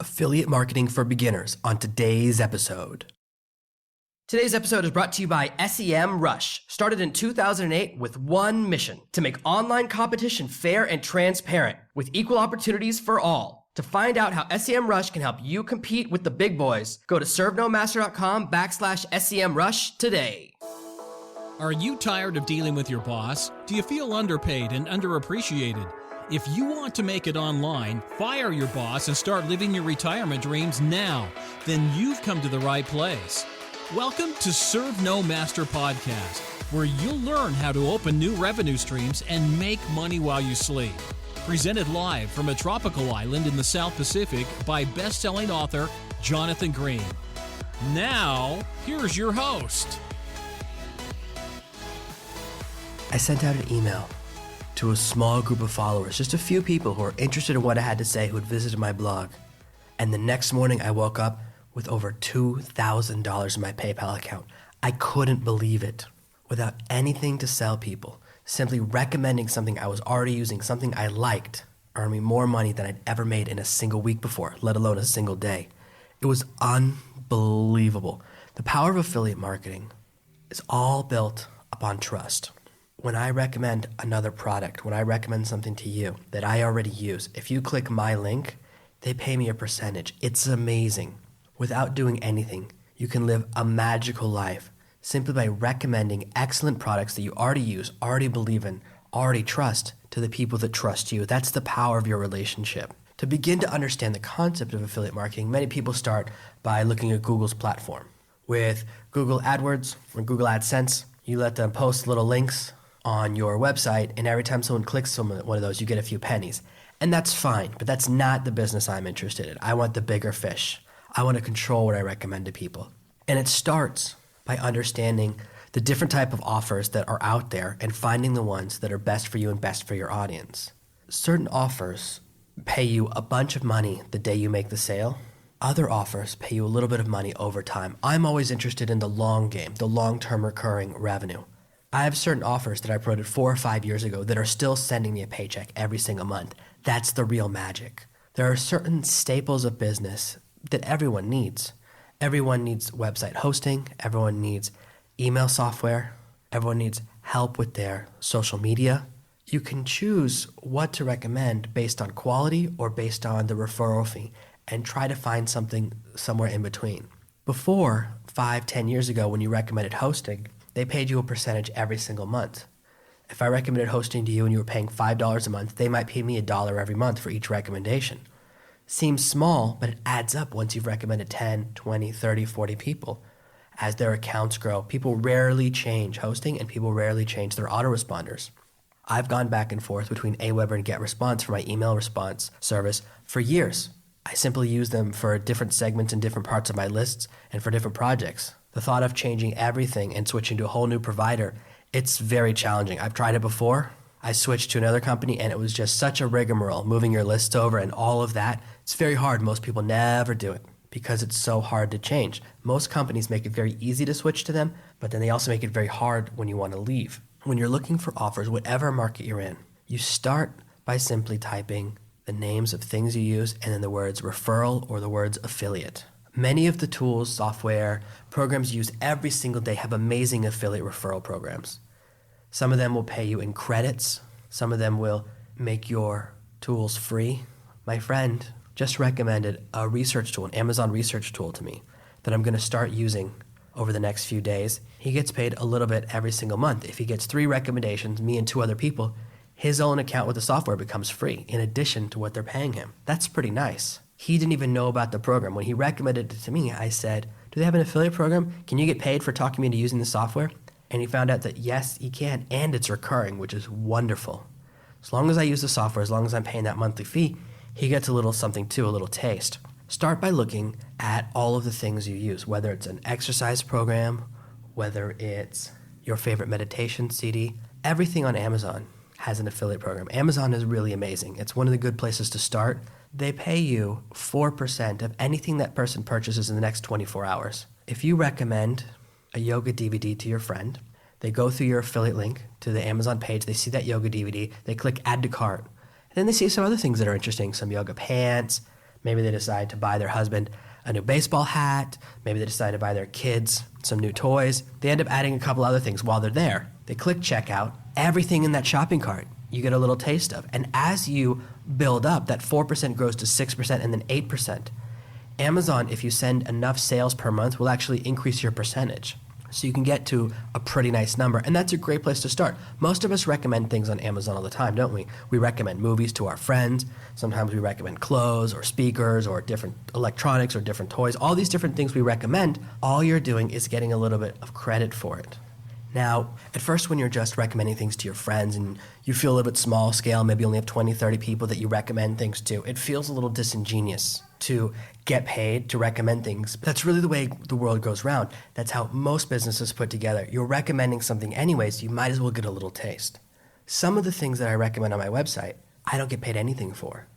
Affiliate marketing for beginners on today's episode. Today's episode is brought to you by SEMrush, started in 2008 with one mission: to make online competition fair and transparent with equal opportunities for all. To find out how SEMrush can help you compete with the big boys, go to servenomaster.com/SEMrush today. Are you tired of dealing with your boss? Do you feel underpaid and underappreciated? If you want to make it online, fire your boss and start living your retirement dreams now, then you've come to the right place. Welcome to Serve No Master Podcast, where you'll learn how to open new revenue streams and make money while you sleep. Presented live from a tropical island in the South Pacific by best-selling author Jonathan Green. Now, here's your host. I sent out an email to a small group of followers, just a few people who are interested in what I had to say, who had visited my blog. And the next morning I woke up with over $2,000 in my PayPal account. I couldn't believe it. Without anything to sell people, simply recommending something I was already using, something I liked, earned me more money than I'd ever made in a single week before, let alone a single day. It was unbelievable. The power of affiliate marketing is all built upon trust. When I recommend another product, when I recommend something to you that I already use, if you click my link, they pay me a percentage. It's amazing. Without doing anything, you can live a magical life simply by recommending excellent products that you already use, already believe in, already trust to the people that trust you. That's the power of your relationship. To begin to understand the concept of affiliate marketing, many people start by looking at Google's platform. With Google AdWords or Google AdSense, you let them post little links on your website, and every time someone clicks on one of those, you get a few pennies. And that's fine, but that's not the business I'm interested in. I want the bigger fish. I want to control what I recommend to people. And it starts by understanding the different type of offers that are out there and finding the ones that are best for you and best for your audience. Certain offers pay you a bunch of money the day you make the sale. Other offers pay you a little bit of money over time. I'm always interested in the long game, the long-term recurring revenue. I have certain offers that I promoted 4 or 5 years ago that are still sending me a paycheck every single month. That's the real magic. There are certain staples of business that everyone needs. Everyone needs website hosting. Everyone needs email software. Everyone needs help with their social media. You can choose what to recommend based on quality or based on the referral fee and try to find something somewhere in between. Before, 5-10 years ago, when you recommended hosting, they paid you a percentage every single month. If I recommended hosting to you and you were paying $5 a month, they might pay me $1 every month for each recommendation. Seems small, but it adds up once you've recommended 10, 20, 30, 40 people. As their accounts grow, people rarely change hosting and people rarely change their autoresponders. I've gone back and forth between Aweber and GetResponse for my email response service for years. I simply use them for different segments and different parts of my lists and for different projects. The thought of changing everything and switching to a whole new provider, it's very challenging. I've tried it before. I switched to another company and it was just such a rigmarole, moving your lists over and all of that. It's very hard. Most people never do it because it's so hard to change. Most companies make it very easy to switch to them, but then they also make it very hard when you want to leave. When you're looking for offers, whatever market you're in, you start by simply typing the names of things you use and then the words referral or the words affiliate. Many of the tools, software, programs you use every single day have amazing affiliate referral programs. Some of them will pay you in credits. Some of them will make your tools free. My friend just recommended a research tool, an Amazon research tool to me that I'm going to start using over the next few days. He gets paid a little bit every single month. If he gets 3 recommendations, me and 2 other people, his own account with the software becomes free in addition to what they're paying him. That's pretty nice. He didn't even know about the program. When he recommended it to me, I said, do they have an affiliate program? Can you get paid for talking me into using the software? And he found out that yes, he can, and it's recurring, which is wonderful. As long as I use the software, as long as I'm paying that monthly fee, he gets a little something too, a little taste. Start by looking at all of the things you use, whether it's an exercise program, whether it's your favorite meditation CD. Everything on Amazon has an affiliate program. Amazon is really amazing. It's one of the good places to start. They pay you 4% of anything that person purchases in the next 24 hours. If you recommend a yoga DVD to your friend, they go through your affiliate link to the Amazon page, they see that yoga DVD, they click add to cart, and then they see some other things that are interesting, some yoga pants, Maybe they decide to buy their husband a new baseball hat. Maybe they decide to buy their kids some new toys. They end up adding a couple other things while they're there. They click checkout. Everything in that shopping cart you get a little taste of. And as you build up, that 4% grows to 6% and then 8%. Amazon, if you send enough sales per month, will actually increase your percentage. So you can get to a pretty nice number, and that's a great place to start. Most of us recommend things on Amazon all the time, don't we? We recommend movies to our friends. Sometimes we recommend clothes or speakers or different electronics or different toys. All these different things we recommend, all you're doing is getting a little bit of credit for it. Now, at first when you're just recommending things to your friends and you feel a little bit small scale, maybe you only have 20, 30 people that you recommend things to, it feels a little disingenuous to get paid to recommend things. But that's really the way the world goes round. That's how most businesses put together. You're recommending something anyways, you might as well get a little taste. Some of the things that I recommend on my website, I don't get paid anything for.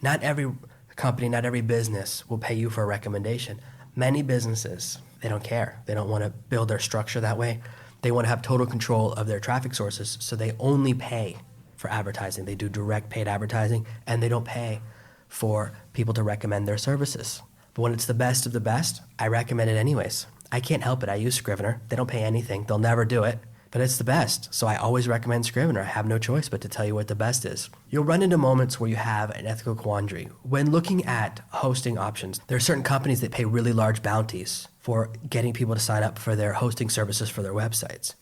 Not every company, not every business will pay you for a recommendation. Many businesses, they don't care. They don't want to build their structure that way. They want to have total control of their traffic sources, so they only pay for advertising. They do direct paid advertising, and they don't pay for people to recommend their services. But when it's the best of the best, I recommend it anyways. I can't help it. I use Scrivener. They don't pay anything. They'll never do it, but it's the best. So I always recommend Scrivener. I have no choice but to tell you what the best is. You'll run into moments where you have an ethical quandary. When looking at hosting options, there are certain companies that pay really large bounties for getting people to sign up for their hosting services for their websites.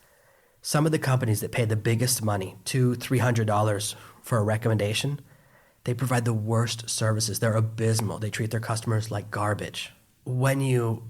Some of the companies that pay the biggest money, $200, $300 for a recommendation, they provide the worst services. They're abysmal. They treat their customers like garbage. When you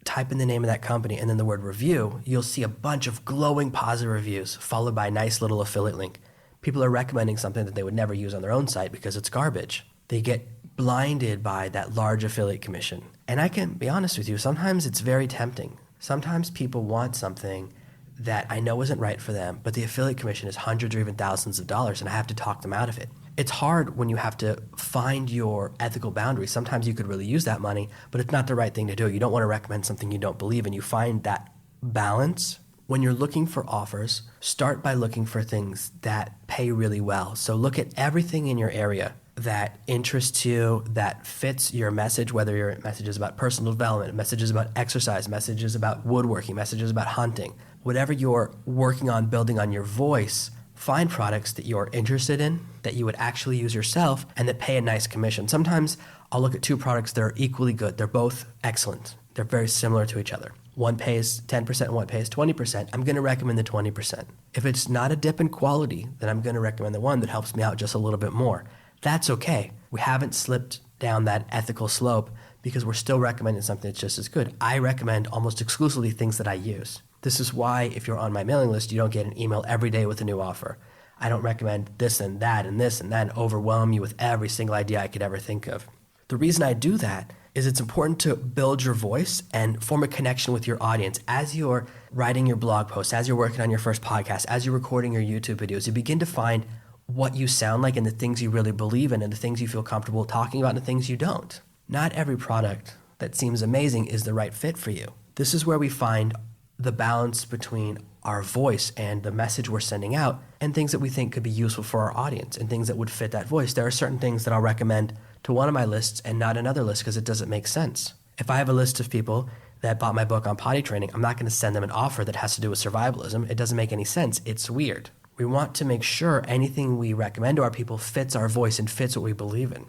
type in the name of that company and then the word review, you'll see a bunch of glowing positive reviews followed by a nice little affiliate link. People are recommending something that they would never use on their own site because it's garbage. They get blinded by that large affiliate commission. And I can be honest with you, sometimes it's very tempting. Sometimes people want something that I know isn't right for them, but the affiliate commission is hundreds or even thousands of dollars, and I have to talk them out of it. It's hard when you have to find your ethical boundaries. Sometimes you could really use that money, but it's not the right thing to do. You don't want to recommend something you don't believe in. You find that balance. When you're looking for offers, start by looking for things that pay really well. So look at everything in your area that interests you, that fits your message, whether your message is about personal development, messages about exercise, messages about woodworking, messages about hunting. Whatever you're working on, building on your voice, find products that you're interested in, that you would actually use yourself, and that pay a nice commission. Sometimes I'll look at two products that are equally good. They're both excellent. They're very similar to each other. One pays 10% and one pays 20%. I'm going to recommend the 20%. If it's not a dip in quality, then I'm going to recommend the one that helps me out just a little bit more. That's okay. We haven't slipped down that ethical slope because we're still recommending something that's just as good. I recommend almost exclusively things that I use. This is why if you're on my mailing list, you don't get an email every day with a new offer. I don't recommend this and that and this and that and overwhelm you with every single idea I could ever think of. The reason I do that is it's important to build your voice and form a connection with your audience. As you're writing your blog posts, as you're working on your first podcast, as you're recording your YouTube videos, you begin to find what you sound like and the things you really believe in and the things you feel comfortable talking about and the things you don't. Not every product that seems amazing is the right fit for you. This is where we find the balance between our voice and the message we're sending out and things that we think could be useful for our audience and things that would fit that voice. There are certain things that I'll recommend to one of my lists and not another list because it doesn't make sense. If I have a list of people that bought my book on potty training, I'm not going to send them an offer that has to do with survivalism. It doesn't make any sense. It's weird. We want to make sure anything we recommend to our people fits our voice and fits what we believe in.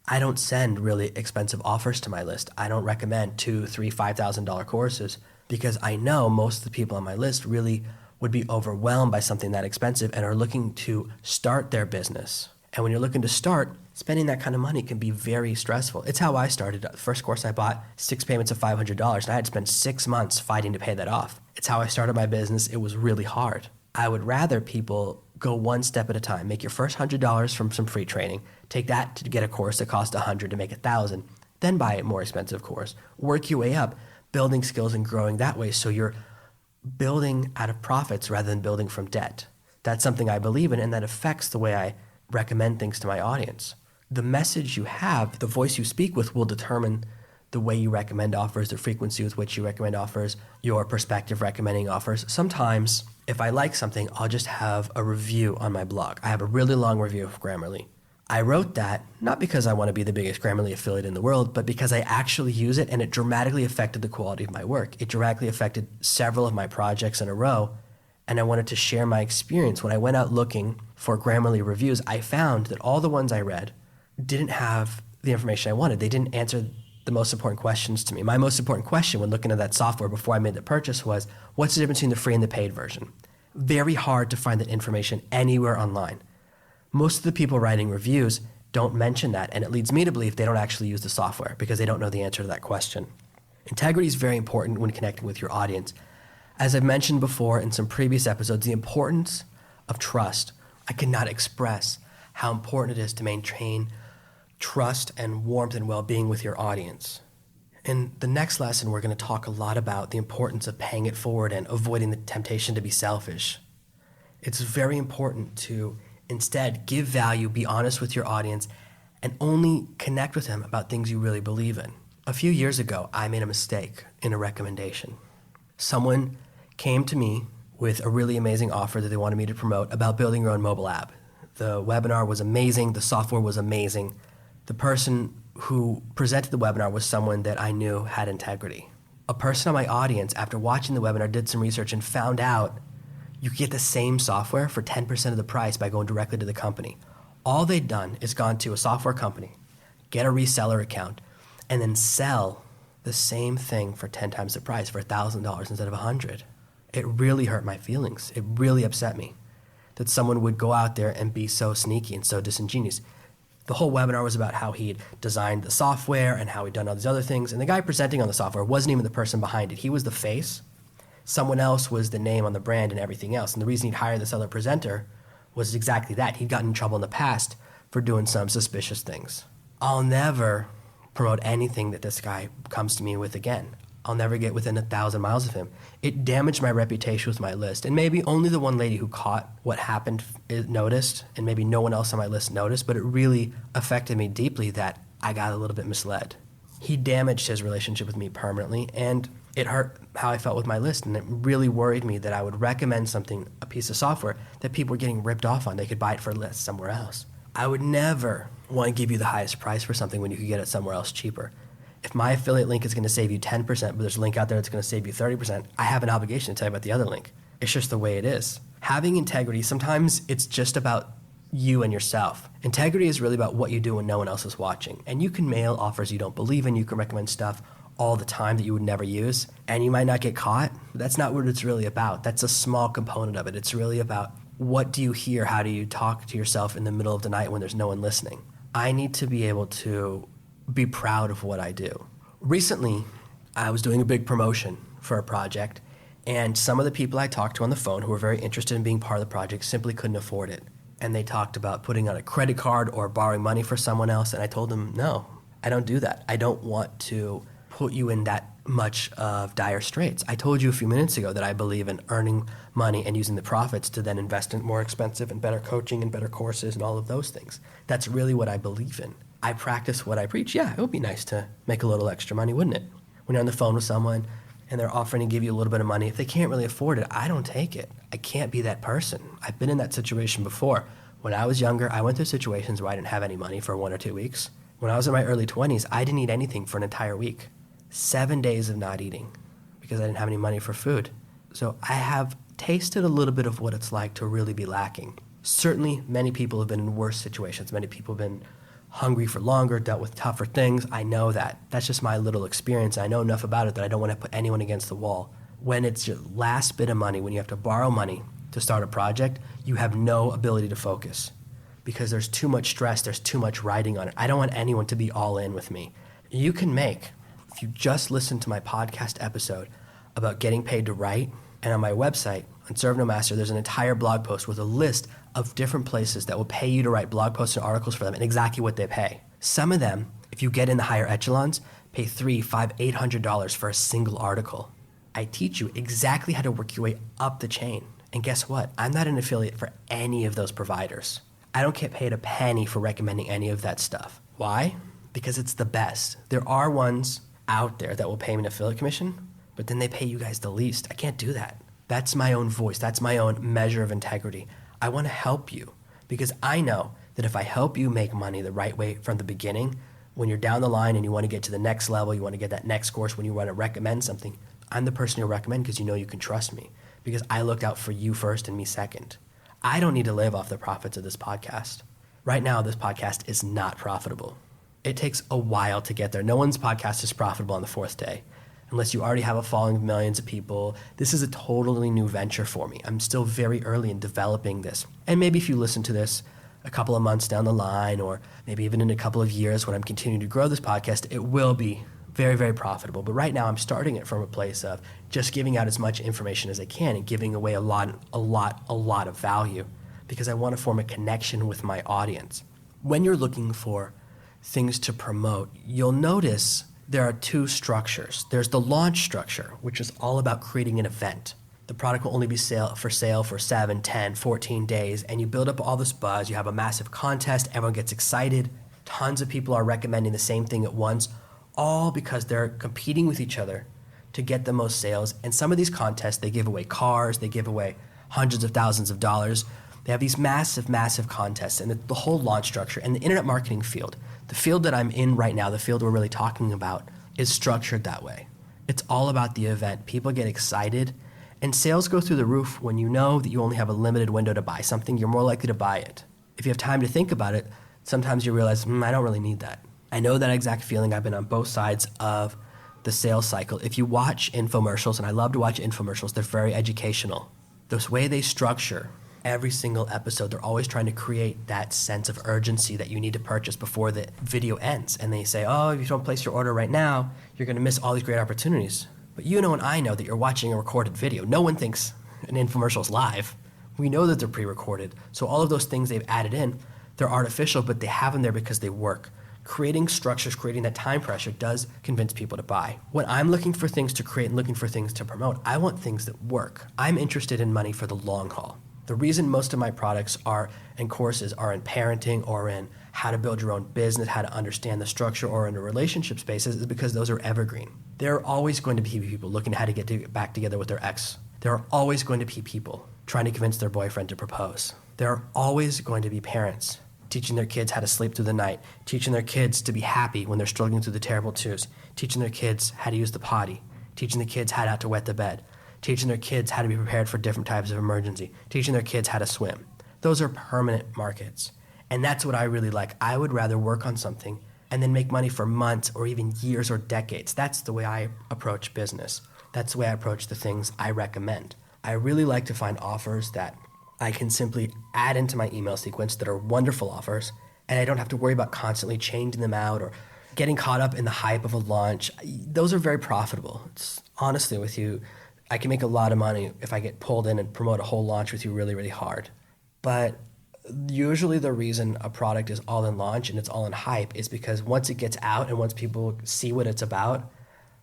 I don't send really expensive offers to my list. I don't recommend $2,000, $3,000, $5,000 courses because I know most of the people on my list really would be overwhelmed by something that expensive and are looking to start their business. And when you're looking to start, spending that kind of money can be very stressful. It's how I started. The first course I bought, 6 payments of $500, and I had to spend 6 months fighting to pay that off. It's how I started my business. It was really hard. I would rather people go one step at a time. Make your first $100 from some free training. Take that to get a course that cost $100 to make $1,000. Then buy a more expensive course. Work your way up, building skills and growing that way so you're building out of profits rather than building from debt. That's something I believe in, and that affects the way I recommend things to my audience. The message you have, the voice you speak with will determine the way you recommend offers, the frequency with which you recommend offers, your perspective recommending offers. Sometimes, if I like something, I'll just have a review on my blog. I have a really long review of Grammarly. I wrote that not because I want to be the biggest Grammarly affiliate in the world, but because I actually use it and it dramatically affected the quality of my work. It directly affected several of my projects in a row, and I wanted to share my experience. When I went out looking for Grammarly reviews, I found that all the ones I read didn't have the information I wanted. They didn't answer the most important questions to me. My most important question when looking at that software before I made the purchase was, what's the difference between the free and the paid version? Very hard to find that information anywhere online. Most of the people writing reviews don't mention that, and it leads me to believe they don't actually use the software because they don't know the answer to that question. Integrity is very important when connecting with your audience. As I've mentioned before in some previous episodes, the importance of trust. I cannot express how important it is to maintain trust and warmth and well-being with your audience. In the next lesson, we're going to talk a lot about the importance of paying it forward and avoiding the temptation to be selfish. It's very important to instead give value, be honest with your audience, and only connect with them about things you really believe in. A few years ago, I made a mistake in a recommendation. Someone came to me with a really amazing offer that they wanted me to promote about building your own mobile app. The webinar was amazing. The software was amazing. The person who presented the webinar was someone that I knew had integrity. A person in my audience, after watching the webinar, did some research and found out you get the same software for 10% of the price by going directly to the company. All they'd done is gone to a software company, get a reseller account, and then sell the same thing for 10 times the price for $1,000 instead of $100. It really hurt my feelings. It really upset me that someone would go out there and be so sneaky and so disingenuous. The whole webinar was about how he'd designed the software and how he'd done all these other things, and the guy presenting on the software wasn't even the person behind it. He was the face. Someone else was the name on the brand and everything else. And the reason he'd hired this other presenter was exactly that. He'd gotten in trouble in the past for doing some suspicious things. I'll never promote anything that this guy comes to me with again. I'll never get within 1,000 miles of him. It damaged my reputation with my list. And maybe only the one lady who caught what happened noticed, and maybe no one else on my list noticed, but it really affected me deeply that I got a little bit misled. He damaged his relationship with me permanently, and it hurt how I felt with my list, and it really worried me that I would recommend something, a piece of software, that people were getting ripped off on. They could buy it for less somewhere else. I would never want to give you the highest price for something when you could get it somewhere else cheaper. If my affiliate link is going to save you 10%, but there's a link out there that's going to save you 30%, I have an obligation to tell you about the other link. It's just the way it is. Having integrity, sometimes it's just about you and yourself. Integrity is really about what you do when no one else is watching. And you can mail offers you don't believe in, you can recommend stuff all the time that you would never use, and you might not get caught. That's not what it's really about. That's a small component of it. It's really about what do you hear, how do you talk to yourself in the middle of the night when there's no one listening. I need to be able to be proud of what I do. Recently, I was doing a big promotion for a project, and some of the people I talked to on the phone who were very interested in being part of the project simply couldn't afford it. And they talked about putting on a credit card or borrowing money for someone else, and I told them, no, I don't do that. I don't want to put you in that much of dire straits. I told you a few minutes ago that I believe in earning money and using the profits to then invest in more expensive and better coaching and better courses and all of those things. That's really what I believe in. I practice what I preach. Yeah, it would be nice to make a little extra money, wouldn't it? When you're on the phone with someone and they're offering to give you a little bit of money, if they can't really afford it, I don't take it. I can't be that person. I've been in that situation before. When I was younger, I went through situations where I didn't have any money for 1 or 2 weeks. When I was in my early 20s, I didn't eat anything for an entire week. 7 days of not eating because I didn't have any money for food. So I have tasted a little bit of what it's like to really be lacking. Certainly, many people have been in worse situations. Many people have been hungry for longer, dealt with tougher things. I know that. That's just my little experience. I know enough about it that I don't want to put anyone against the wall. When it's your last bit of money, when you have to borrow money to start a project, you have no ability to focus because there's too much stress, there's too much riding on it. I don't want anyone to be all in with me. You can make, if you just listen to my podcast episode about getting paid to write, and on my website, on Serve No Master, there's an entire blog post with a list of different places that will pay you to write blog posts and articles for them and exactly what they pay. Some of them, if you get in the higher echelons, pay $300, $500, $800 for a single article. I teach you exactly how to work your way up the chain. And guess what? I'm not an affiliate for any of those providers. I don't get paid a penny for recommending any of that stuff. Why? Because it's the best. There are ones out there that will pay me an affiliate commission, but then they pay you guys the least. I can't do that. That's my own voice. That's my own measure of integrity. I want to help you because I know that if I help you make money the right way from the beginning, when you're down the line and you want to get to the next level, you want to get that next course, when you want to recommend something, I'm the person you'll recommend because you know you can trust me, because I looked out for you first and me second. I don't need to live off the profits of this podcast. Right now, this podcast is not profitable. It takes a while to get there. No one's podcast is profitable on the fourth day, unless you already have a following of millions of people. This is a totally new venture for me. I'm still very early in developing this. And maybe if you listen to this a couple of months down the line, or maybe even in a couple of years when I'm continuing to grow this podcast, it will be very, very profitable. But right now I'm starting it from a place of just giving out as much information as I can and giving away a lot of value, because I want to form a connection with my audience. When you're looking for things to promote, you'll notice there are two structures. There's the launch structure, which is all about creating an event. The product will only be for sale for 7, 10, 14 days, and you build up all this buzz. You have a massive contest. Everyone gets excited. Tons of people are recommending the same thing at once, all because they're competing with each other to get the most sales. And some of these contests, they give away cars. They give away hundreds of thousands of dollars. They have these massive, massive contests, and the whole launch structure and the internet marketing field, the field that I'm in right now, the field we're really talking about, is structured that way. It's all about the event. People get excited, and sales go through the roof when you know that you only have a limited window to buy something. You're more likely to buy it. If you have time to think about it, sometimes you realize, I don't really need that. I know that exact feeling. I've been on both sides of the sales cycle. If you watch infomercials, and I love to watch infomercials, they're very educational. The way they structure every single episode, they're always trying to create that sense of urgency that you need to purchase before the video ends. And they say, if you don't place your order right now, you're going to miss all these great opportunities. But you know and I know that you're watching a recorded video. No one thinks an infomercial is live. We know that they're pre-recorded. So all of those things they've added in, they're artificial, but they have them there because they work. Creating structures, creating that time pressure does convince people to buy. When I'm looking for things to create and looking for things to promote, I want things that work. I'm interested in money for the long haul. The reason most of my products and courses are in parenting or in how to build your own business, how to understand the structure, or in a relationship spaces is because those are evergreen. There are always going to be people looking at how to get back together with their ex. There are always going to be people trying to convince their boyfriend to propose. There are always going to be parents teaching their kids how to sleep through the night, teaching their kids to be happy when they're struggling through the terrible twos, teaching their kids how to use the potty, teaching the kids how to wet the bed, teaching their kids how to be prepared for different types of emergency, teaching their kids how to swim. Those are permanent markets. And that's what I really like. I would rather work on something and then make money for months or even years or decades. That's the way I approach business. That's the way I approach the things I recommend. I really like to find offers that I can simply add into my email sequence that are wonderful offers, and I don't have to worry about constantly changing them out or getting caught up in the hype of a launch. Those are very profitable. It's, honestly with you, I can make a lot of money if I get pulled in and promote a whole launch with you really, really hard. But usually the reason a product is all in launch and it's all in hype is because once it gets out and once people see what it's about,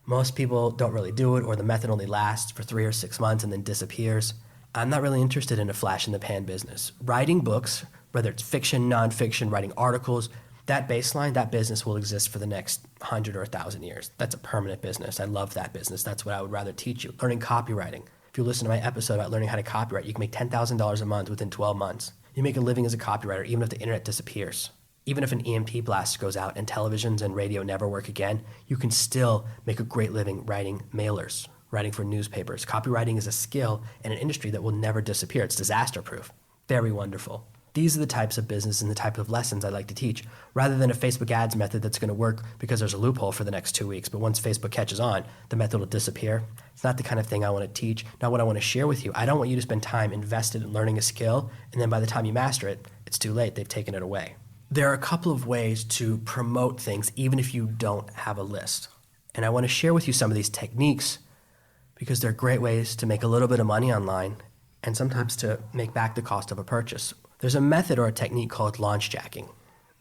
most people don't really do it, or the method only lasts for 3 or 6 months and then disappears. I'm not really interested in a flash in the pan business. Writing books, whether it's fiction, nonfiction, writing articles, that baseline, that business will exist for the next 100 or 1,000 years. That's a permanent business. I love that business. That's what I would rather teach you. Learning copywriting. If you listen to my episode about learning how to copyright, you can make $10,000 a month within 12 months. You make a living as a copywriter even if the internet disappears. Even if an EMP blast goes out and televisions and radio never work again, you can still make a great living writing mailers, writing for newspapers. Copywriting is a skill in an industry that will never disappear. It's disaster-proof. Very wonderful. These are the types of business and the type of lessons I like to teach, rather than a Facebook ads method that's going to work because there's a loophole for the next 2 weeks. But once Facebook catches on, the method will disappear. It's not the kind of thing I want to teach, not what I want to share with you. I don't want you to spend time invested in learning a skill, and then by the time you master it, it's too late. They've taken it away. There are a couple of ways to promote things even if you don't have a list. And I want to share with you some of these techniques because they're great ways to make a little bit of money online and sometimes to make back the cost of a purchase. There's a method or a technique called launch jacking.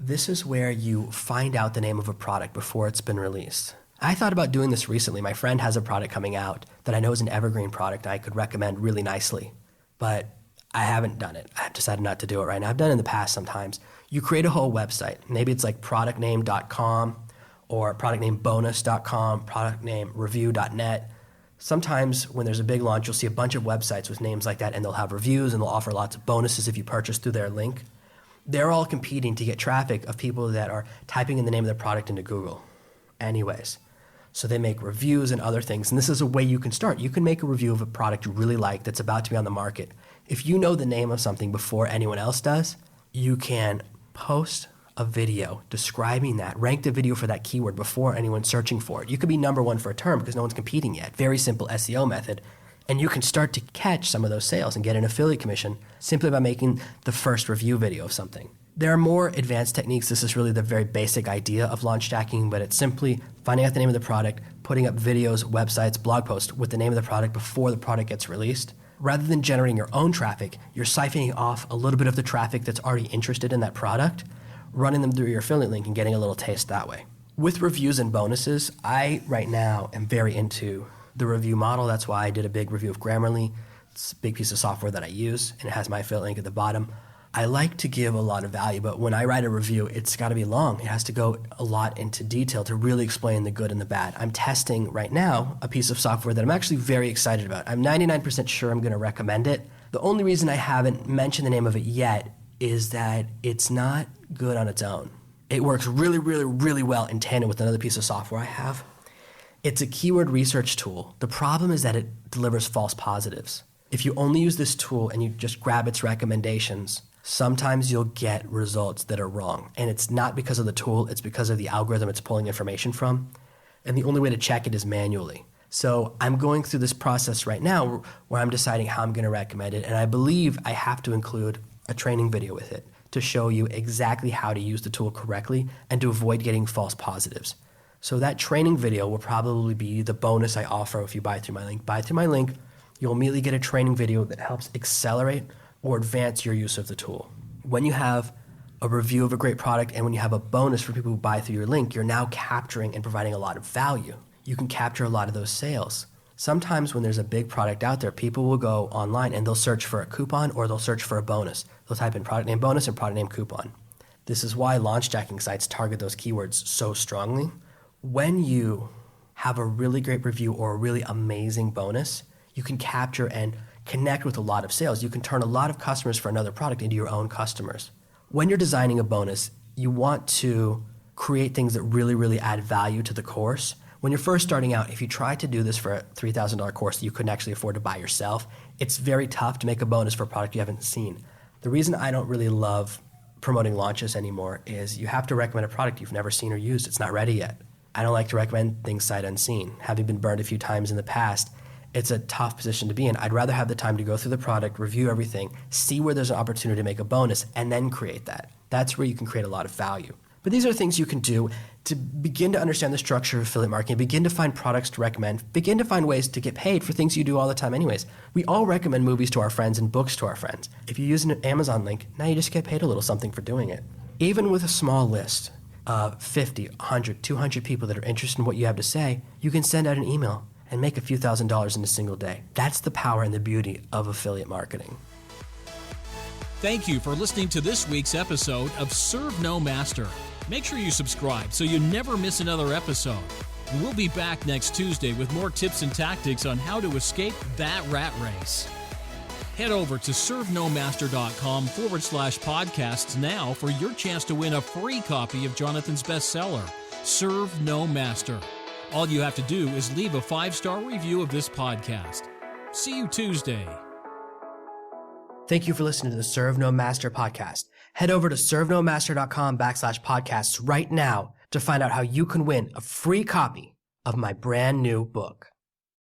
This is where you find out the name of a product before it's been released. I thought about doing this recently. My friend has a product coming out that I know is an evergreen product I could recommend really nicely, but I haven't done it. I've decided not to do it right now. I've done it in the past sometimes. You create a whole website. Maybe it's like productname.com or productnamebonus.com, productnamereview.net. Sometimes when there's a big launch, you'll see a bunch of websites with names like that, and they'll have reviews and they'll offer lots of bonuses if you purchase through their link. They're all competing to get traffic of people that are typing in the name of the product into Google anyways. So they make reviews and other things. And this is a way you can start. You can make a review of a product you really like that's about to be on the market. If you know the name of something before anyone else does, you can post a video describing that, rank the video for that keyword before anyone's searching for it. You could be number one for a term because no one's competing yet. Very simple SEO method. And you can start to catch some of those sales and get an affiliate commission simply by making the first review video of something. There are more advanced techniques. This is really the very basic idea of launch stacking, but it's simply finding out the name of the product, putting up videos, websites, blog posts with the name of the product before the product gets released. Rather than generating your own traffic, you're siphoning off a little bit of the traffic that's already interested in that product, running them through your affiliate link and getting a little taste that way. With reviews and bonuses, I right now am very into the review model. That's why I did a big review of Grammarly. It's a big piece of software that I use, and it has my affiliate link at the bottom. I like to give a lot of value, but when I write a review, it's got to be long. It has to go a lot into detail to really explain the good and the bad. I'm testing right now a piece of software that I'm actually very excited about. I'm 99% sure I'm going to recommend it. The only reason I haven't mentioned the name of it yet is that it's not good on its own. It works really, really, really well in tandem with another piece of software I have. It's a keyword research tool. The problem is that it delivers false positives. If you only use this tool and you just grab its recommendations, sometimes you'll get results that are wrong. And it's not because of the tool, it's because of the algorithm it's pulling information from. And the only way to check it is manually. So I'm going through this process right now where I'm deciding how I'm going to recommend it. And I believe I have to include a training video with it to show you exactly how to use the tool correctly and to avoid getting false positives. So that training video will probably be the bonus I offer if you buy through my link. Buy through my link, you'll immediately get a training video that helps accelerate or advance your use of the tool. When you have a review of a great product and when you have a bonus for people who buy through your link, you're now capturing and providing a lot of value. You can capture a lot of those sales. Sometimes when there's a big product out there, people will go online and they'll search for a coupon or they'll search for a bonus. They'll type in product name bonus and product name coupon. This is why launch stacking sites target those keywords so strongly. When you have a really great review or a really amazing bonus, you can capture and connect with a lot of sales. You can turn a lot of customers for another product into your own customers. When you're designing a bonus, you want to create things that really, really add value to the course. When you're first starting out, if you try to do this for a $3,000 course that you couldn't actually afford to buy yourself, it's very tough to make a bonus for a product you haven't seen. The reason I don't really love promoting launches anymore is you have to recommend a product you've never seen or used. It's not ready yet. I don't like to recommend things sight unseen. Having been burned a few times in the past, it's a tough position to be in. I'd rather have the time to go through the product, review everything, see where there's an opportunity to make a bonus, and then create that. That's where you can create a lot of value. But these are things you can do to begin to understand the structure of affiliate marketing, begin to find products to recommend, begin to find ways to get paid for things you do all the time anyways. We all recommend movies to our friends and books to our friends. If you use an Amazon link, now you just get paid a little something for doing it. Even with a small list of 50, 100, 200 people that are interested in what you have to say, you can send out an email and make a few $1,000s in a single day. That's the power and the beauty of affiliate marketing. Thank you for listening to this week's episode of Serve No Master. Make sure you subscribe so you never miss another episode. We'll be back next Tuesday with more tips and tactics on how to escape that rat race. Head over to servenomaster.com/podcasts now for your chance to win a free copy of Jonathan's bestseller, Serve No Master. All you have to do is leave a 5-star review of this podcast. See you Tuesday. Thank you for listening to the Serve No Master podcast. Head over to servenomaster.com/podcasts right now to find out how you can win a free copy of my brand new book.